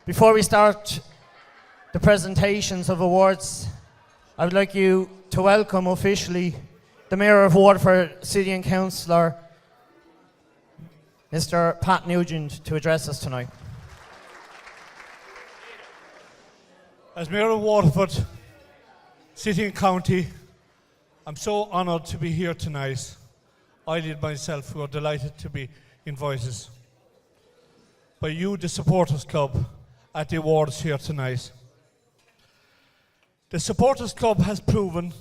Before we start the presentations of awards, I would like you to welcome officially the Mayor of Waterford City and Councillor, Mr. Pat Nugent, to address us tonight. As Mayor of Waterford City and County, I'm so honoured to be here tonight. I did myself, who are delighted to be invited by you, the Supporters Club, at the awards here tonight. The Supporters Club has proven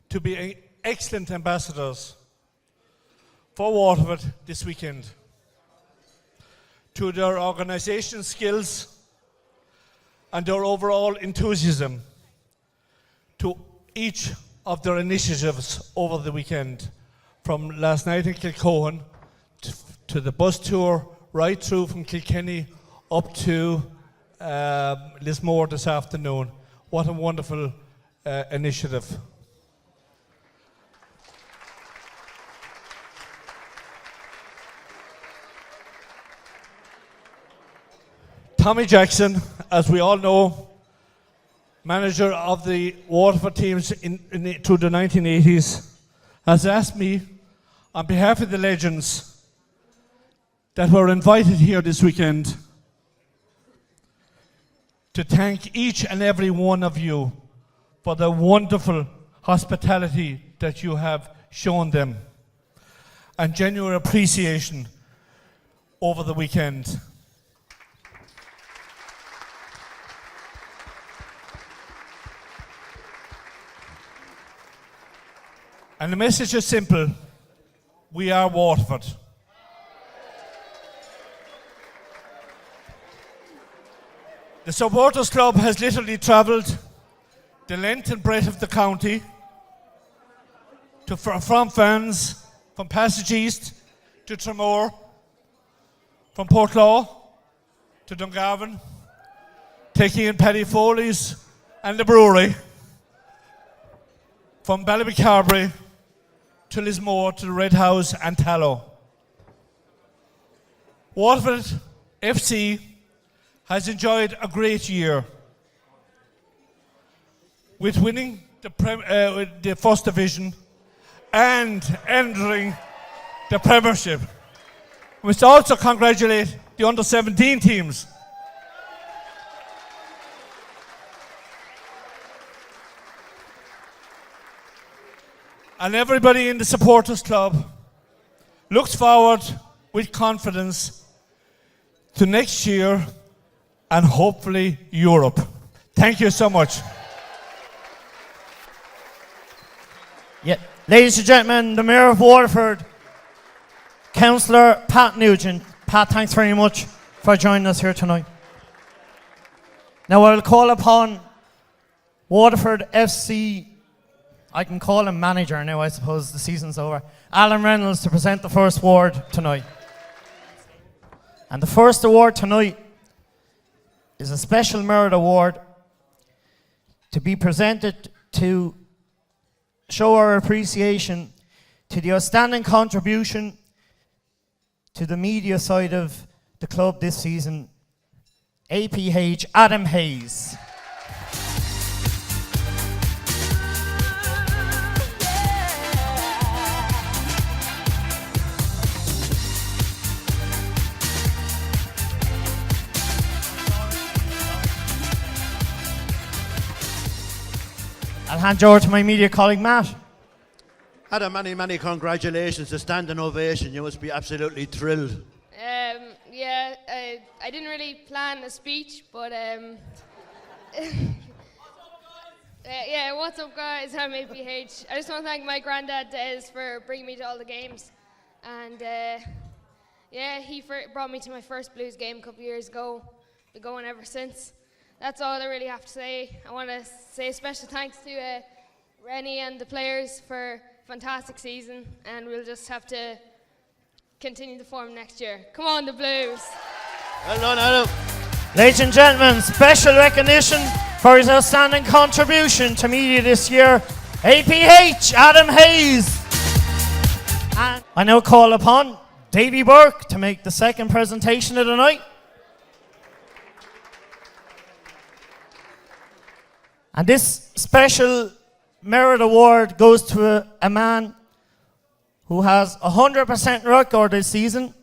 to be excellent ambassadors for Waterford this weekend. To their organisation skills and their overall enthusiasm, to each of their initiatives over the weekend, from last night in Kilcohen to the bus tour, right through from Kilkenny up to Lismore this afternoon. What a wonderful initiative. Tommy Jackson, as we all know, manager of the Waterford teams through the 1980s, has asked me, on behalf of the legends that were invited here this weekend, to thank each and every one of you for the wonderful hospitality that you have shown them and genuine appreciation over the weekend. And the message is simple: we are Waterford. The Supporters Club has literally travelled the length and breadth of the county from fans, from Passage East to Tramore, from Portlaw to Dungarvan, taking in Paddy Foley's and the brewery, from Ballymacarbery to Lismore to the Red House and Tallow. Waterford FC has enjoyed a great year with winning the First Division and entering the Premiership. We must also congratulate the under-17 teams. And everybody in the Supporters Club looks forward with confidence to next year and hopefully Europe. Thank you so much. Yeah. Ladies and gentlemen, the Mayor of Waterford, Councillor Pat Nugent. Pat, thanks very much for joining us here tonight. Now I will call upon Waterford FC, I can call him manager now, I suppose the season's over, Alan Reynolds, to present the first award tonight. And the first award tonight is a Special Merit Award to be presented to show our appreciation to the outstanding contribution to the media side of the club this season, APH Adam Hayes. I'll hand you over to my media colleague, Matt. Adam, many congratulations. A standing ovation. You must be absolutely thrilled. Yeah, I didn't really plan a speech, but yeah, what's up guys, I'm APH. I just want to thank my granddad Des for bringing me to all the games. And yeah, he brought me to my first Blues game a couple of years ago. Been going ever since. That's all I really have to say. I want to say a special thanks to Rennie and the players for a fantastic season, and we'll just have to continue the form next year. Come on, the Blues. Well done, Adam. Ladies and gentlemen, special recognition for his outstanding contribution to media this year, APH Adam Hayes. And I now call upon Davy Burke to make the second presentation of the night. And this special merit award goes to a man who has 100% record this season.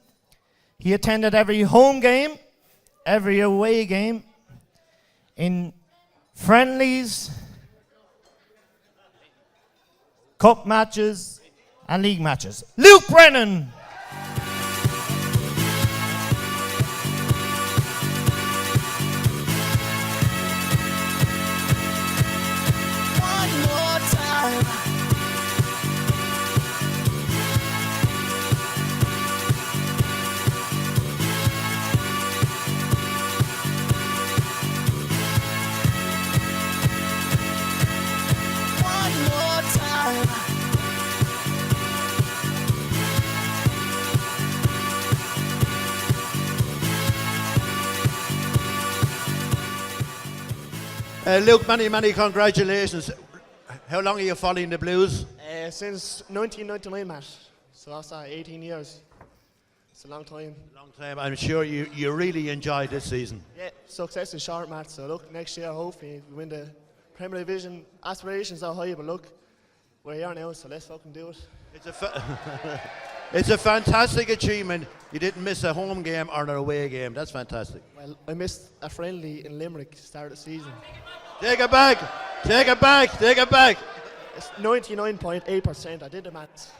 He attended every home game, every away game, in friendlies, cup matches, and league matches. Luke Brennan. Luke, many congratulations. How long are you following the Blues? Since 1999, Matt. So that's 18 years. It's a long time. Long time. I'm sure you really enjoyed this season. Yeah, success is short, Matt. So look, next year, hopefully, we win the Premier Division. Aspirations are high, but look, we're here now, so let's fucking do it. It's a fantastic achievement. You didn't miss a home game or an away game. That's fantastic. Well, I missed a friendly in Limerick start of the season. Take it back. Take it back. Take it back. It's 99.8%. I did the maths.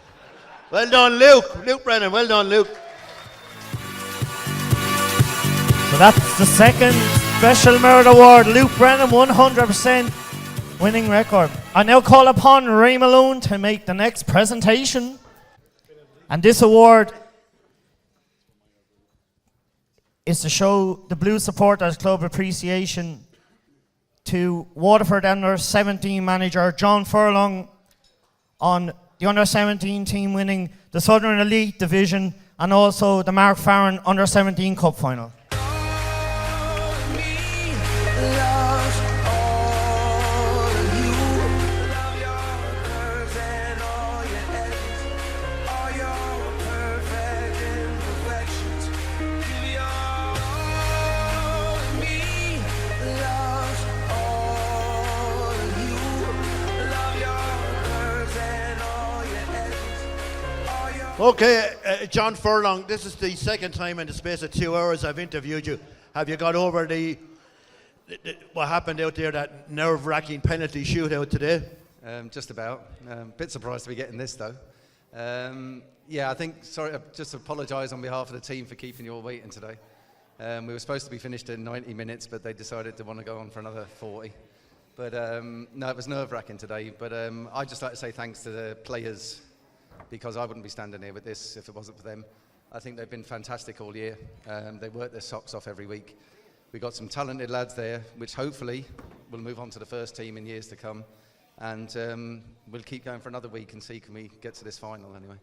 Well done, Luke. Luke Brennan. Well done, Luke. So that's the second special merit award. Luke Brennan, 100% winning record. I now call upon Ray Malone to make the next presentation. And this award is to show the Blue Supporters Club appreciation to Waterford Under-17 manager John Furlong on the Under-17 team winning the Southern Elite Division and also the Mark Farron Under-17 Cup Final. Okay, John Furlong, this is the second time in the space of 2 hours I've interviewed you. Have you got over what happened out there, that nerve-wracking penalty shootout today? Just about. Bit surprised to be getting this though. Yeah, I think, sorry, just apologise on behalf of the team for keeping you all waiting today. We were supposed to be finished in 90 minutes, but they decided to want to go on for another 40. But no, it was nerve-wracking today. But I'd just like to say thanks to the players, because I wouldn't be standing here with this if it wasn't for them. I think they've been fantastic all year. They work their socks off every week. We've got some talented lads there, which hopefully will move on to the first team in years to come. And we'll keep going for another week and see can we get to this final anyway.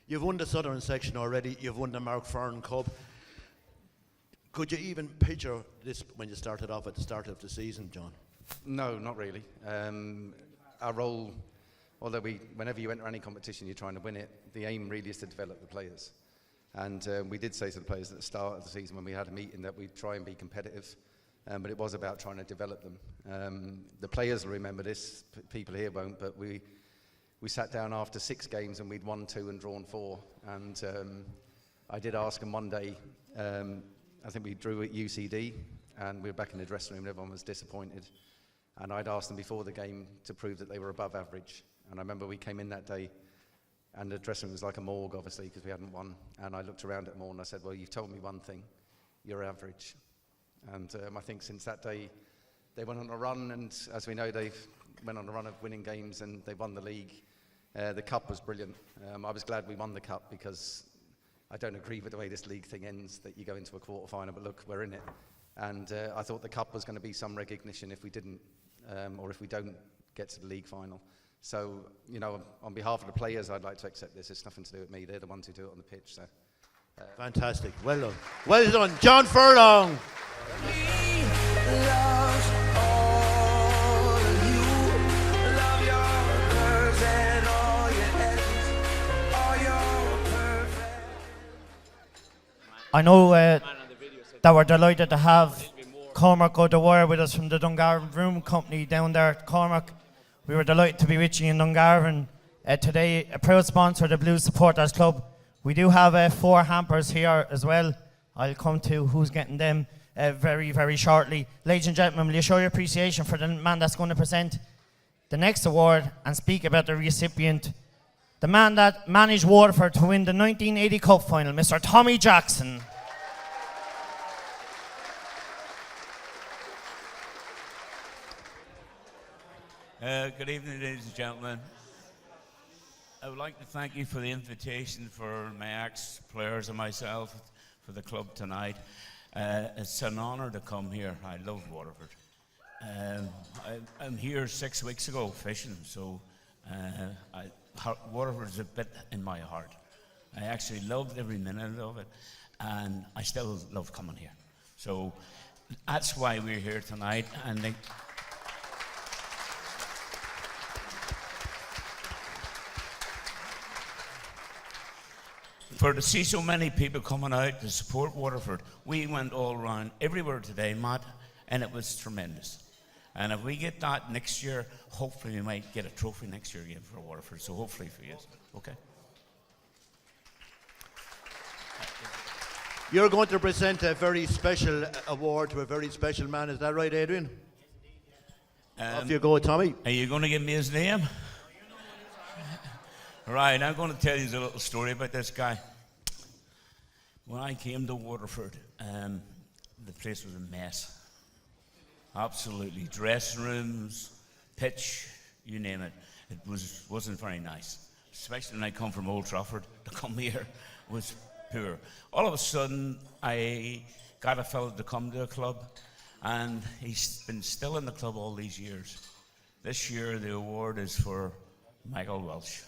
You've won the Southern section already. You've won the Mark Farron Cup. Could you even picture this when you started off at the start of the season, John? No, not really. Our role, although whenever you enter any competition, you're trying to win it, the aim really is to develop the players. And we did say to the players at the start of the season when we had a meeting that we'd try and be competitive, but it was about trying to develop them. The players will remember this, people here won't, but we sat down after 6 games and we'd won 2 and drawn 4. And I did ask them one day, I think we drew at UCD, and we were back in the dressing room and everyone was disappointed. And I'd asked them before the game to prove that they were above average. And I remember we came in that day and the dressing room was like a morgue, obviously, because we hadn't won. And I looked around at them all and I said, well, you've told me one thing, you're average. And I think since that day, they went on a run, and as we know, they've went on a run of winning games and they won the league. The cup was brilliant. I was glad we won the cup because I don't agree with the way this league thing ends, that you go into a quarter-final, but look, we're in it. And I thought the cup was going to be some recognition if we didn't, or if we don't get to the league final. So, you know, on behalf of the players, I'd like to accept this. It's nothing to do with me. They're the ones who do it on the pitch. So, fantastic. Well done. Well done. John Furlong. I know that we're delighted to have Cormac go to wire with us from the Dungarvan Broom Company down there. Cormac, we were delighted to be with you in Dungarvan today. A proud sponsor of the Blues Supporters Club. We do have 4 hampers here as well. I'll come to who's getting them very, very shortly. Ladies and gentlemen, will you show your appreciation for the man that's going to present the next award and speak about the recipient, the man that managed Waterford to win the 1980 Cup final, Mr. Tommy Jackson. Good evening, ladies and gentlemen. I would like to thank you for the invitation for my ex-players and myself for the club tonight. It's an honour to come here. I love Waterford. I'm here 6 weeks ago fishing, so Waterford's a bit in my heart. I actually loved every minute of it, and I still love coming here. So that's why we're here tonight. And for to see so many people coming out to support Waterford, we went all around everywhere today, Matt, and it was tremendous. And if we get that next year, hopefully we might get a trophy next year again for Waterford. So hopefully for you, okay? You're going to present a very special award to a very special man. Is that right, Adrian? Off you go, Tommy. Are you going to give me his name? Right, I'm going to tell you a little story about this guy. When I came to Waterford, the place was a mess. Absolutely. Dressing rooms, pitch, you name it. It wasn't very nice. Especially when I come from Old Trafford, to come here was poor. All of a sudden, I got a fellow to come to the club, and he's been still in the club all these years. This year, the award is for Michael Welsh.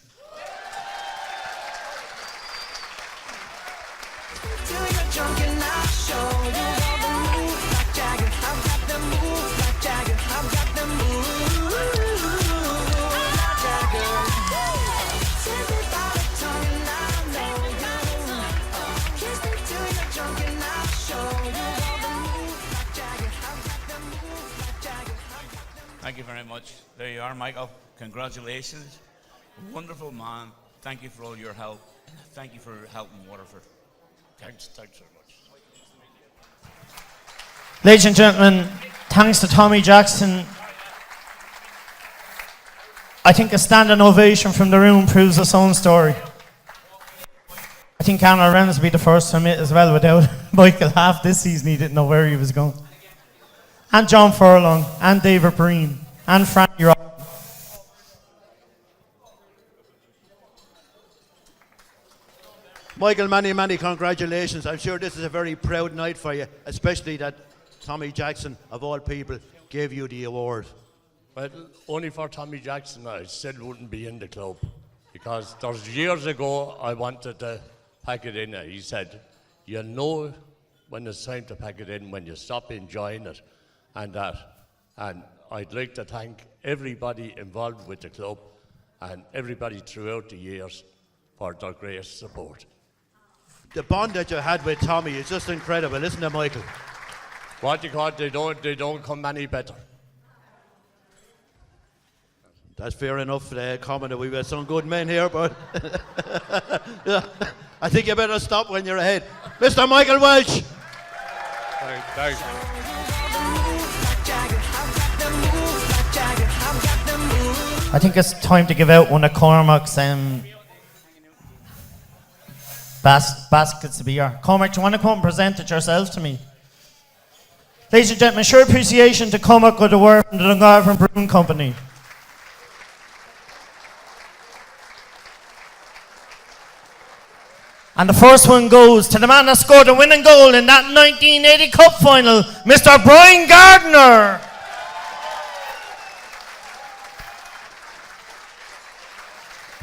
Thank you very much. There you are, Michael. Congratulations. A wonderful man. Thank you for all your help. Thank you for helping Waterford. Thanks very much. Ladies and gentlemen, thanks to Tommy Jackson. I think a standing ovation from the room proves its own story. I think Conor Rennes will be the first to admit as well, without Michael half this season he didn't know where he was going. And John Furlong, and David Breen, and Frankie Rock. Michael, many, many congratulations. I'm sure this is a very proud night for you, especially that Tommy Jackson, of all people, gave you the award. Well, only for Tommy Jackson, I still wouldn't be in the club. Because there's years ago, I wanted to pack it in. He said, you'll know when it's time to pack it in, when you stop enjoying it, and that. And I'd like to thank everybody involved with the club and everybody throughout the years for their great support. The bond that you had with Tommy is just incredible, isn't it, Michael? What you call, they don't come any better. That's fair enough, comment that we've got some good men here, but yeah, I think you better stop when you're ahead. Mr. Michael Welch. Thanks. I think it's time to give out one of Cormac's baskets to be here. Cormac, do you want to come and present it yourself to me? Ladies and gentlemen, show appreciation to Cormac with the word from the Dungarvan Broom Company. And the first one goes to the man that scored the winning goal in that 1980 Cup final, Mr. Brian Gardner.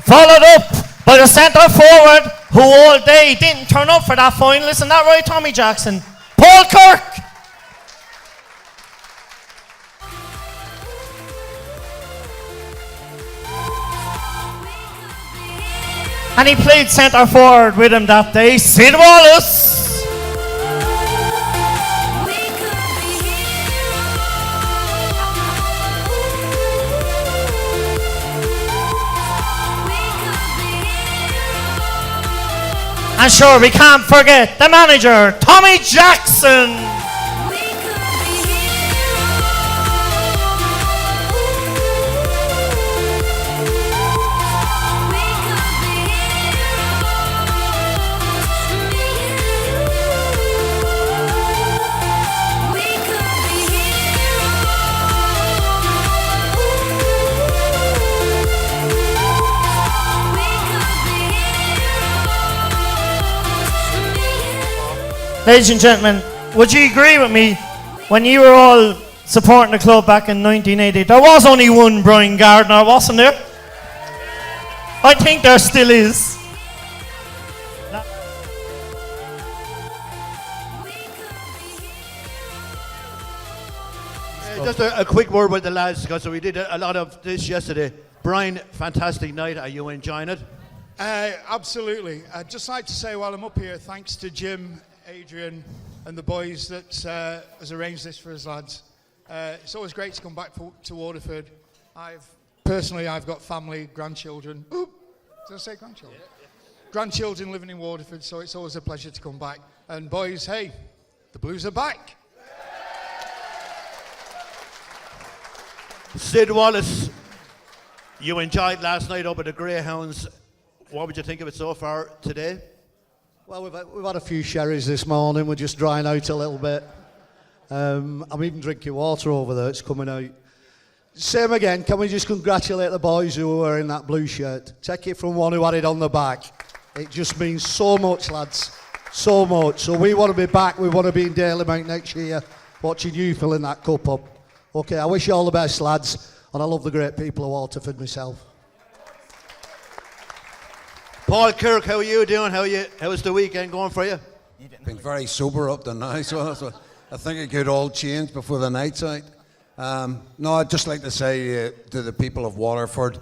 Followed up by the centre forward, who all day didn't turn up for that final. Isn't that right, Tommy Jackson? Paul Kirk. And he played centre forward with him that day, Sid Wallace. And sure, we can't forget the manager, Tommy Jackson. Ladies and gentlemen, would you agree with me, when you were all supporting the club back in 1980, there was only one Brian Gardner, wasn't there? I think there still is. Just a quick word with the lads, because we did a lot of this yesterday. Brian, fantastic night. Are you enjoying it? Absolutely. I'd just like to say while I'm up here, thanks to Jim, Adrian and the boys that has arranged this for us lads. It's always great to come back to Waterford. I've got family, grandchildren. Oop, did I say grandchildren? Yeah. Grandchildren living in Waterford, so it's always a pleasure to come back. And boys, hey, the Blues are back. Sid Wallace, you enjoyed last night up at the Greyhounds. What would you think of it so far today? Well, we've had a few sherries this morning. We're just drying out a little bit. I'm even drinking water over there. It's coming out. Same again. Can we just congratulate the boys who are wearing that blue shirt? Take it from one who had it on the back. It just means so much, lads. So much. So we want to be back. We want to be in Dalymount next year, watching you filling that cup up. Okay, I wish you all the best, lads. And I love the great people of Waterford myself. Paul Kirk, how are you doing? How's the weekend going for you? Been very sober up to now, so I think it could all change before the night's out. No, I'd just like to say to the people of Waterford,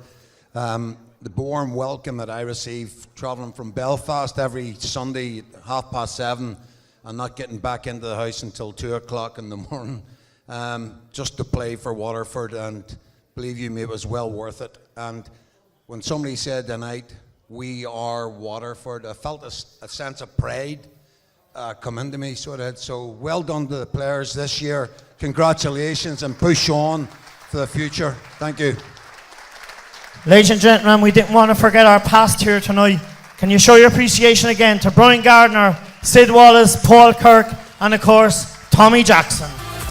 the warm welcome that I receive travelling from Belfast every Sunday at 7:30 and not getting back into the house until 2 o'clock in the morning, just to play for Waterford, and believe you me, it was well worth it. And when somebody said tonight, we are Waterford, I felt a sense of pride come into me. So well done to the players this year. Congratulations, and push on for the future. Thank you. Ladies and gentlemen, we didn't want to forget our past here tonight. Can you show your appreciation again to Brian Gardner, Sid Wallace, Paul Kirk, and of course, Tommy Jackson.